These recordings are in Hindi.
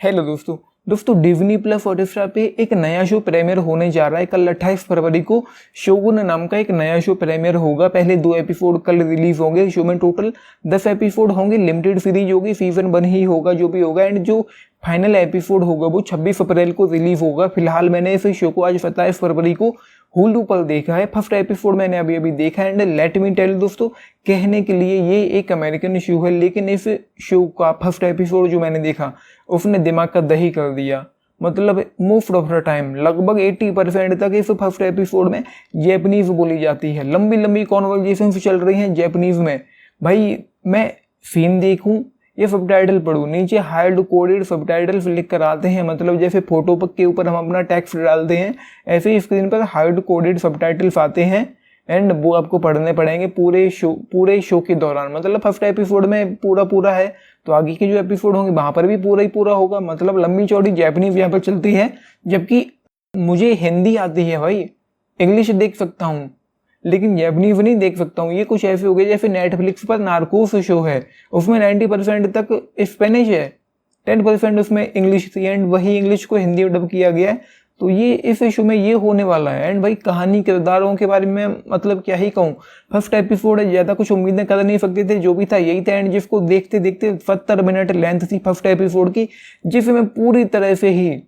हेलो दोस्तों डिज्नी प्लस हॉटस्टार पे एक नया शो प्रीमियर होने जा रहा है। कल 28 फरवरी को शोगुन नाम का एक नया शो प्रीमियर होगा। पहले 2 एपिसोड कल रिलीज होंगे। शो में टोटल 10 एपिसोड होंगे। लिमिटेड सीरीज होगी, सीजन 1 ही होगा जो भी होगा। एंड जो फाइनल एपिसोड होगा वो 26 अप्रैल को रिलीज होगा। फिलहाल मैंने इस शो को आज 27 फरवरी को हुलू पर देखा है। फर्स्ट एपिसोड मैंने अभी देखा है। एंड लेट मी टेल दोस्तों, कहने के लिए ये एक अमेरिकन शो है, लेकिन इस शो का फर्स्ट एपिसोड जो मैंने देखा उसने दिमाग का दही कर दिया। मतलब मोस्ट ऑफ द टाइम लगभग 80% तक इस फर्स्ट एपिसोड में जैपनीज बोली जाती है। लंबी लंबी कॉन्वर्जेशन चल रही हैं जैपनीज में। भाई मैं सीन देखूं ये सबटाइटल पढ़ूं, नीचे हार्ड कोडेड सबटाइटल्स लिख कर आते हैं। मतलब जैसे फोटो के ऊपर हम अपना टेक्स्ट डालते हैं, ऐसे ही स्क्रीन पर हार्ड कोडेड सबटाइटल्स आते हैं। एंड वो आपको पढ़ने पड़ेंगे पूरे शो के दौरान। मतलब फर्स्ट एपिसोड में पूरा है, तो आगे के जो एपिसोड होंगे वहां पर भी पूरा होगा। मतलब लंबी चौड़ी जैपनीज यहाँ पर चलती है। जबकि मुझे हिंदी आती है भाई, इंग्लिश देख सकता हूँ लेकिन जैपनीज नहीं देख सकता हूँ। ये कुछ ऐसे हो गए जैसे नेटफ्लिक्स पर नार्कोस शो है, उसमें 90% तक स्पेनिश है, 10% उसमें इंग्लिश थी। एंड वही इंग्लिश को हिंदी में डब किया गया है। तो ये इस शो में ये होने वाला है। एंड भाई कहानी किरदारों के बारे में मतलब क्या ही कहूँ। फर्स्ट एपिसोड है, ज़्यादा कुछ उम्मीदें कर नहीं सकते थे, जो भी था यही था। एंड जिसको देखते देखते 70 मिनट लेंथ थी फर्स्ट एपिसोड की, जिसमें पूरी तरह से ही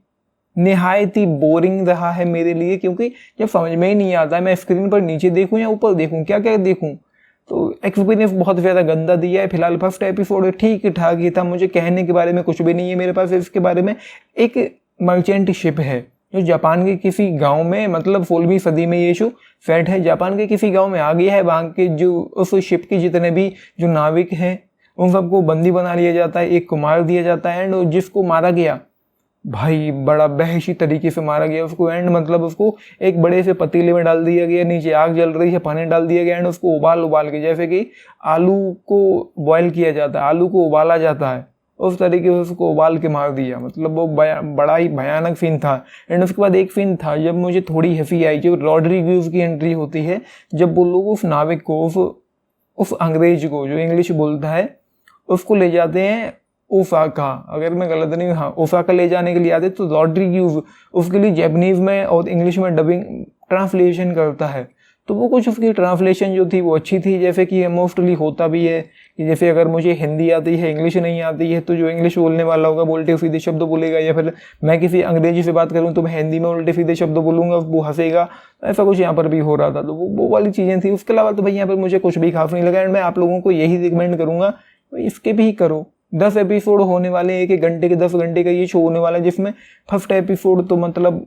निहायत ही बोरिंग रहा है मेरे लिए। क्योंकि जब समझ में ही नहीं आता है मैं स्क्रीन पर नीचे देखूं या ऊपर देखूं, क्या क्या देखूं। तो एक्सपीरियंस बहुत ज़्यादा गंदा दिया है। फिलहाल फर्स्ट एपिसोड ठीक ठाक ही था। मुझे कहने के बारे में कुछ भी नहीं है मेरे पास इसके बारे में। एक मर्चेंट शिप है जो जापान के किसी गांव में, मतलब 16वीं सदी में ये शो सेट है। जापान के किसी गांव में आ गया है। वहाँ के जो उस शिप के जितने भी जो नाविक हैं उन सबको बंदी बना लिया जाता है, एक को मार दिया जाता है। एंड जिसको मारा गया भाई बड़ा बहशी तरीके से मारा गया उसको। एंड मतलब उसको एक बड़े से पतीले में डाल दिया गया, नीचे आग जल रही है, पानी डाल दिया गया। एंड उसको उबाल के, जैसे कि आलू को बॉयल किया जाता है, आलू को उबाला जाता है, उस तरीके से उसको उबाल के मार दिया। मतलब वो बड़ा ही भयानक सीन था। एंड उसके बाद एक सीन था जब मुझे थोड़ी हंसी आई, जब रॉड्रिग्यूज की एंट्री होती है, जब वो लोग उस नाविक को, उस अंग्रेज को जो इंग्लिश बोलता है उसको ले जाते हैं ओसाका, अगर मैं गलत नहीं, हाँ ओसाका ले जाने के लिए आते। तो रॉड्रिग्यूज उसके लिए जैपनीज में और इंग्लिश में डबिंग ट्रांसलेशन करता है। तो वो कुछ उसकी ट्रांसलेशन जो थी वो अच्छी थी, जैसे कि मोस्टली होता भी है कि जैसे अगर मुझे हिंदी आती है इंग्लिश नहीं आती है, तो जो इंग्लिश बोलने वाला होगा वो उल्टे सीधे शब्द बोलेगा, या फिर मैं किसी अंग्रेजी से बात करूँ तो मैं हिंदी में उल्टे सीधे शब्द बोलूँगा, वो हंसेगा। ऐसा कुछ यहाँ पर भी हो रहा था। तो वो वाली चीज़ें थी। उसके अलावा तो भाई यहाँ पर मुझे कुछ भी खास नहीं लगा। एंड मैं आप लोगों को यही रिकमेंड करूँगा इसके भी करो। 10 एपिसोड होने वाले, 1 घंटे के 10 घंटे का ये शो होने वाला है, जिसमें फर्स्ट एपिसोड तो मतलब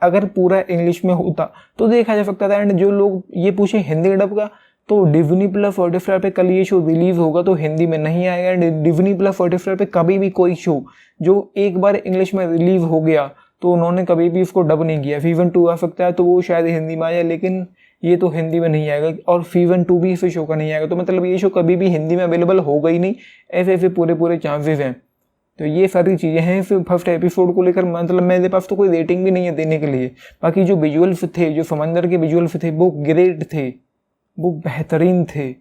अगर पूरा इंग्लिश में होता तो देखा जा सकता था। एंड जो लोग ये पूछे हिंदी डब का, तो डिज्नी प्लस हॉटस्टार पे कल ये शो रिलीज होगा तो हिंदी में नहीं आएगा। एंड डिज्नी प्लस हॉटस्टार पे कभी भी कोई शो जो एक बार इंग्लिश में रिलीज हो गया तो उन्होंने कभी भी उसको डब नहीं किया। सीजन 2 आ सकता है तो वो शायद हिंदी में आ जाए, लेकिन ये तो हिंदी में नहीं आएगा। और सीजन 2 भी इस शो का नहीं आएगा। तो मतलब ये शो कभी भी हिंदी में अवेलेबल होगा ही नहीं। ऐसे पूरे चांसेस हैं। तो ये सारी चीज़ें हैं फिर फर्स्ट एपिसोड को लेकर। मतलब मेरे पास तो कोई रेटिंग भी नहीं है देने के लिए। बाकी जो विजुअल्स थे, जो समंदर के विजुअल्स थे, वो ग्रेट थे, वो बेहतरीन थे।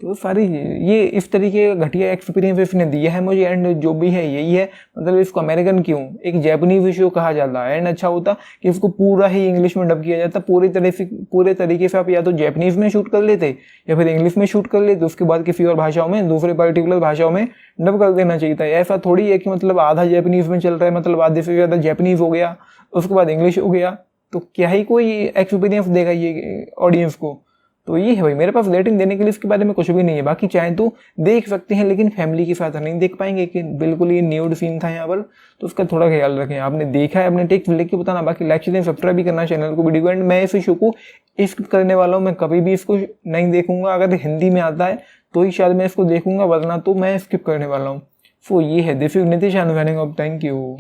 तो सारी ये इस तरीके का घटिया एक्सपीरियंस इसने दिया है मुझे। एंड जो भी है यही है। मतलब इसको अमेरिकन क्यों, एक जैपनीज शो कहा जाता है। एंड अच्छा होता कि इसको पूरा ही इंग्लिश में डब किया जाता। पूरे तरीके से आप या तो जैपनीज में शूट कर लेते या फिर इंग्लिश में शूट कर लेते, उसके बाद किसी और भाषाओं में, दूसरे पर्टिकुलर भाषाओं में डब कर देना चाहिए था। ऐसा थोड़ी है कि मतलब आधा जैपनीज में चल रहा है, मतलब आधे से ज़्यादा जैपनीज हो गया उसके बाद इंग्लिश हो गया, तो क्या ही कोई एक्सपीरियंस देगा ये ऑडियंस को। तो ये है भाई, मेरे पास रेटिंग देने के लिए इसके बारे में कुछ भी नहीं है। बाकी चाहे तो देख सकते हैं, लेकिन फैमिली के साथ नहीं देख पाएंगे कि बिल्कुल ये न्यूड सीन था यहाँ पर। तो उसका थोड़ा ख्याल रखें। आपने देखा है, अपने टेक लिख के बताना। बाकी लाइक शेयर सब्सक्राइब भी करना चैनल को, वीडियो। एंड मैं इस शो को स्किप करने वाला हूँ। मैं कभी भी इसको नहीं देखूंगा। अगर हिंदी में आता है तो ही शायद मैं इसको देखूंगा, वरना तो मैं स्किप करने वाला हूँ। सो ये है, this is Nitish, thank you.